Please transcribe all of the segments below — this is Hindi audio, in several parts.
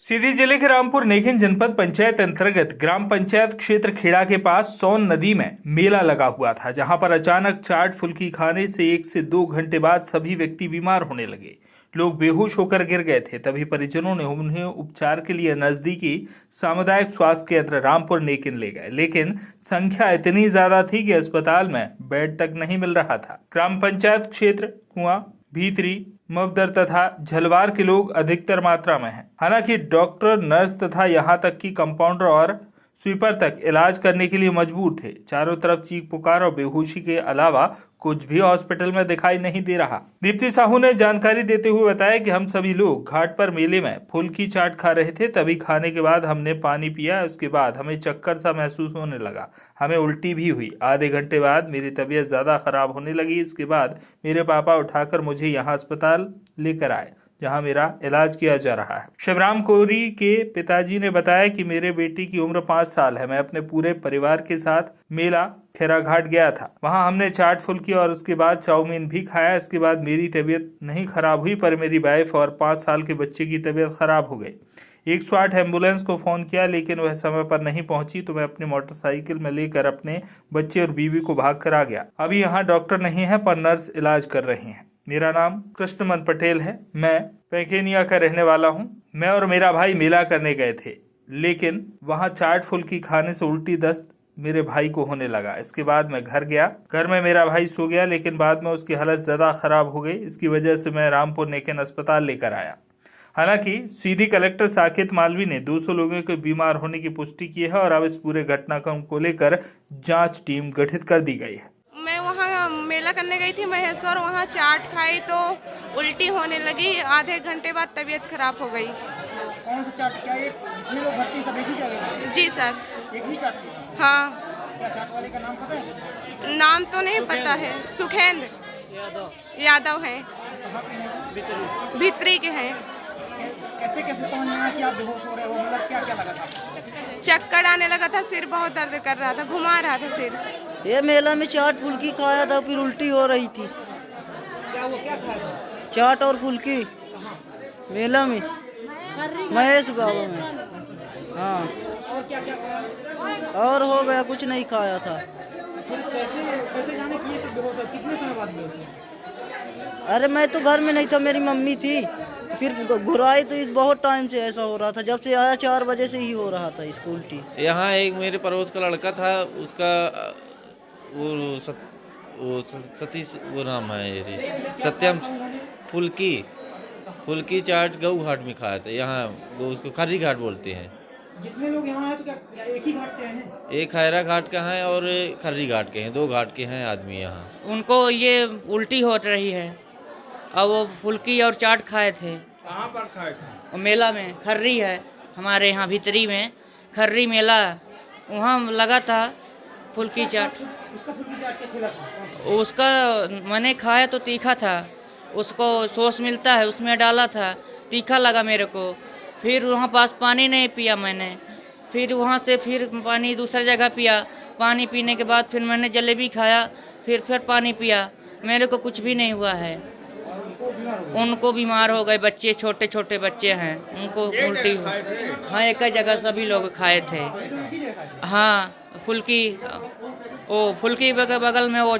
सीधी जिले के रामपुर नेकिन जनपद पंचायत अंतर्गत ग्राम पंचायत क्षेत्र खेड़ा के पास सोन नदी में मेला लगा हुआ था, जहां पर अचानक चाट फुल्की खाने से 1 से 2 घंटे बाद सभी व्यक्ति बीमार होने लगे। लोग बेहोश होकर गिर गए थे। तभी परिजनों ने उन्हें उपचार के लिए नजदीकी सामुदायिक स्वास्थ्य केंद्र रामपुर नेकिन ले गए, लेकिन संख्या इतनी ज्यादा थी कि अस्पताल में बेड तक नहीं मिल रहा था। ग्राम पंचायत क्षेत्र कुआं, भीतरी, मवदर तथा झलवार के लोग अधिकतर मात्रा में हैं। हालांकि डॉक्टर, नर्स तथा यहां तक कि कंपाउंडर और स्वीपर तक इलाज करने के लिए मजबूर थे। चारों तरफ चीख पुकार और बेहोशी के अलावा कुछ भी हॉस्पिटल में दिखाई नहीं दे रहा। दीप्ति साहू ने जानकारी देते हुए बताया कि हम सभी लोग घाट पर मेले में फुल्की चाट खा रहे थे। तभी खाने के बाद हमने पानी पिया। उसके बाद हमें चक्कर सा महसूस होने लगा, हमें उल्टी भी हुई। आधे घंटे बाद मेरी तबीयत ज्यादा खराब होने लगी। इसके बाद मेरे पापा उठाकर मुझे यहाँ अस्पताल लेकर आए, जहां मेरा इलाज किया जा रहा है। शिवराम कोरी के पिताजी ने बताया कि मेरे बेटी की उम्र 5 साल है। मैं अपने पूरे परिवार के साथ मेला खेरा घाट गया था। वहां हमने चाट फुल्की और उसके बाद चाउमीन भी खाया। इसके बाद मेरी तबीयत नहीं खराब हुई, पर मेरी वाइफ और 5 साल के बच्चे की तबीयत खराब हो गई। 108 एम्बुलेंस को फोन किया, लेकिन वह समय पर नहीं पहुंची, तो मैं अपनी मोटरसाइकिल में लेकर अपने बच्चे और बीवी को भाग कर आ गया। अभी यहाँ डॉक्टर नहीं है, पर नर्स इलाज कर रही हैं। मेरा नाम कृष्णमन पटेल है। मैं पैकेनिया का रहने वाला हूं। मैं और मेरा भाई मेला करने गए थे, लेकिन वहां चाट फुल्की खाने से उल्टी दस्त मेरे भाई को होने लगा। इसके बाद मैं घर गया। घर में मेरा भाई सो गया, लेकिन बाद में उसकी हालत ज्यादा खराब हो गई। इसकी वजह से मैं रामपुर नेकिन अस्पताल लेकर आया। हालांकि सीधी कलेक्टर साकेत मालवी ने 200 लोगों के बीमार होने की पुष्टि की है और अब इस पूरे घटनाक्रम को लेकर जांच टीम गठित कर दी गई है। मैं वहाँ मेला करने गई थी महेश्वर, वहाँ चाट खाई तो उल्टी होने लगी। आधे घंटे बाद तबीयत खराब हो गई। कौन सा चाट? क्या ये जितने लोग भर्ती सब एक ही जगह? जी सर। एक ही चाट? हाँ। क्या चाट वाले का नाम पता है? नाम तो नहीं पता है। सुखेंद्र यादव है, भित्री के हैं। कैसे कैसे समझ में आया कि आप बेहोश हो रहे हो? मतलब क्या क्या लगा था? चक्कर आने लगा था, सिर बहुत दर्द कर रहा था, घुमा रहा था सिर। ये मेला में चाट फुल्की खाया था, फिर उल्टी हो रही थी। क्या वो क्या खाया था? चाट और फुल्की मेला में, महेश बाबू में। हाँ, और क्या क्या खाया? और हो गया, कुछ नहीं खाया था। फिर कैसे कैसे जाने कि ये सब बेहोश हो? कितने समय बाद बेहोश हुए? अरे मैं तो घर में नहीं था, मेरी मम्मी थी। फिर घुराई तो इस बहुत टाइम से ऐसा हो रहा था। जब से आया 4 बजे से ही हो रहा था इसको उल्टी। यहाँ एक मेरे पड़ोस का लड़का था, उसका सतीश वो नाम है ये सत्यम फुल्की चाट गऊ घाट में खाया था। यहाँ वो उसको खर्री घाट बोलते हैं। जितने लोग यहाँ आए तो क्या एक ही घाट से आए हैं? एक खैरा घाट का है और खर्री घाट के हैं, 2 घाट के हैं आदमी यहाँ। उनको ये उल्टी हो रही है। अब वो फुल्की और चाट खाए थे। कहाँ पर खाए थे? मेला में, खर्री है हमारे यहाँ भीतरी में, खर्री मेला, वहाँ लगा था फुल्की चाट। उसका फुल्की चाट क्या खिला था? उसका मैंने खाया तो तीखा था, उसको सॉस मिलता है उसमें डाला था, तीखा लगा मेरे को। फिर वहाँ पास पानी नहीं पिया मैंने, फिर वहाँ से फिर पानी दूसरी जगह पिया। पानी पीने के बाद फिर मैंने जलेबी खाया, फिर पानी पिया। मेरे को कुछ भी नहीं हुआ है। उनको बीमार हो गए, बच्चे छोटे छोटे बच्चे हैं, उनको उल्टी। हाँ, एक ही जगह सभी लोग खाए थे। हाँ, फुल्की के बगल में वो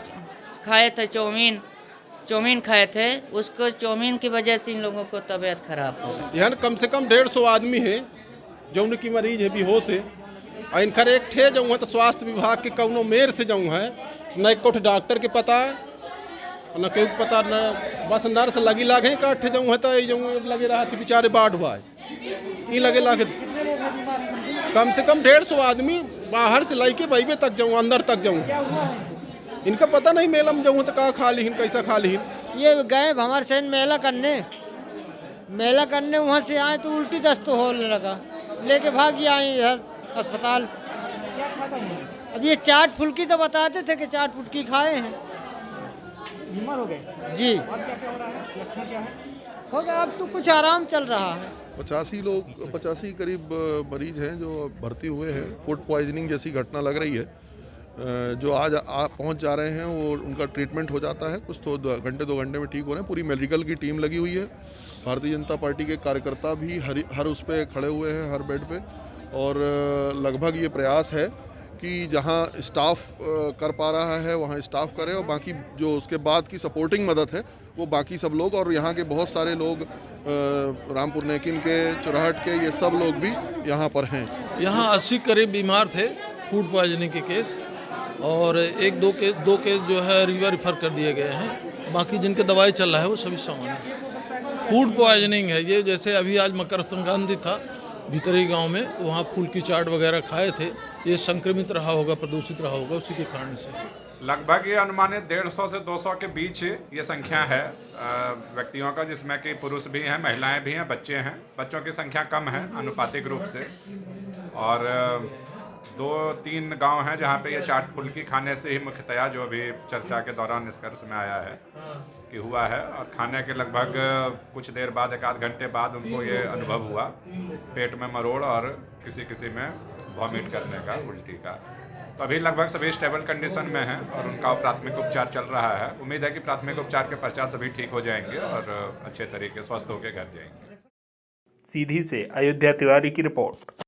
खाए थे चौमीन खाए थे। उसको चौमीन की वजह से इन लोगों को तबीयत खराब हो गई। यहाँ कम से कम 150 आदमी है जो उनकी मरीज है, बेहोश है। और इनकर एक ठे जो है तो स्वास्थ्य विभाग के कौनो मेर से जो है न एक डॉक्टर के पता है न केहू के पता, न बस नर्स लगी लागे काठे जो है तो जो लगे रहा थे बेचारे बाढ़ हुआ है। ये लगे लागे कम से कम 150 आदमी बाहर से लाइके बहबे तक जाऊँ, अंदर तक जाऊँ। इनका पता नहीं मेला में जाऊँ तो कहाँ खा लीन, कैसा खा लीन। ये गए भंवर सेन मेला करने वहाँ से आए तो उल्टी दस्त होने लगा, लेके भाग आए इधर अस्पताल। अब ये चाट फुल्की तो बताते थे कि चाट फुल्की खाए हैं। बीमार हो गए जी। और क्या क्या हो रहा है? लक्षण क्या है? हो गया, अब तो कुछ आराम चल रहा है। 85 करीब मरीज हैं जो भर्ती हुए हैं। फूड पॉइजनिंग जैसी घटना लग रही है जो आज पहुंच जा रहे हैं वो उनका ट्रीटमेंट हो जाता है, कुछ तो 2 घंटे में ठीक हो रहे हैं। पूरी मेडिकल की टीम लगी हुई है। भारतीय जनता पार्टी के कार्यकर्ता भी हर उस पे खड़े हुए हैं, हर बेड पे। और लगभग ये प्रयास है कि जहां स्टाफ कर पा रहा है वहां स्टाफ करे, और बाकी जो उसके बाद की सपोर्टिंग मदद है वो बाकी सब लोग, और यहाँ के बहुत सारे लोग रामपुर नेकिन के, चुराहट के, ये सब लोग भी यहाँ पर हैं। यहाँ 80 करीब बीमार थे फूड पॉइजनिंग के केस, और दो केस जो है रिफर कर दिए गए हैं। बाकी जिनके दवाई चल रहा है वो सभी सामान्य है। फूड पॉइजनिंग है ये। जैसे अभी आज मकर संक्रांति था भीतरी गांव में, तो वहाँ फूल की चाट वगैरह खाए थे, ये संक्रमित रहा होगा, प्रदूषित रहा होगा, उसी के कारण से। लगभग ये अनुमानित 150 से 200 के बीच ये संख्या है व्यक्तियों का, जिसमें कि पुरुष भी हैं, महिलाएं भी हैं, बच्चे हैं। बच्चों की संख्या कम है अनुपातिक रूप से। और 2-3 गांव हैं जहां पे ये चाट फुल्की खाने से ही मुख्यतया जो अभी चर्चा के दौरान निष्कर्ष में आया है कि हुआ है। और खाने के लगभग कुछ देर बाद, 1-8 घंटे बाद उनको ये अनुभव हुआ, पेट में मरोड़ और किसी में वॉमिट करने का, उल्टी का। तो अभी लगभग सभी स्टेबल कंडीशन में हैं और उनका प्राथमिक उपचार चल रहा है। उम्मीद है कि प्राथमिक उपचार के पश्चात सभी ठीक हो जाएंगे और अच्छे तरीके स्वस्थ होकर घर जाएंगे। सीधी से अयोध्या तिवारी की रिपोर्ट।